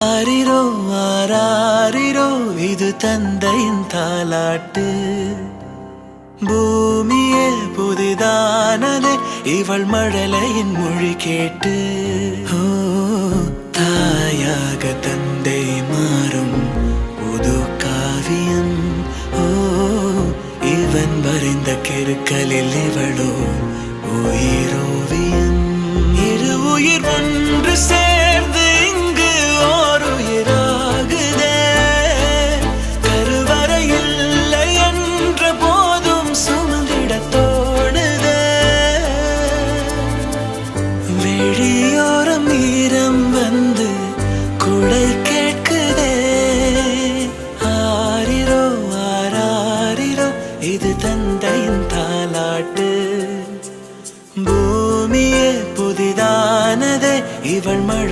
ஆரிரோ ஆராரிரோ இது தந்தையின் தாலாட்டு. பூமியே புதிதானதே இவள் மழலையின் மொழி கேட்டு. ஓ தாயாக தந்தை மாறும் புது காவியம். ஓ இவன் வரைந்த கெருக்களில் இவளோ உயிரோவியம். இரு உயிர் ஒன்று சேர்ந்து இங்கு ஓர் உயிராகுதே. கருவறை இல்லை என்ற போதும் சுமந்திட தோணுதே. வெளியோரம் ஈரம் வந்து குடை கேட்குதே. ஆரிரோ ஆராரிரோ இது தந்தையின் தாலாட்டு. பூமியே புதிதானதே இவள் மழை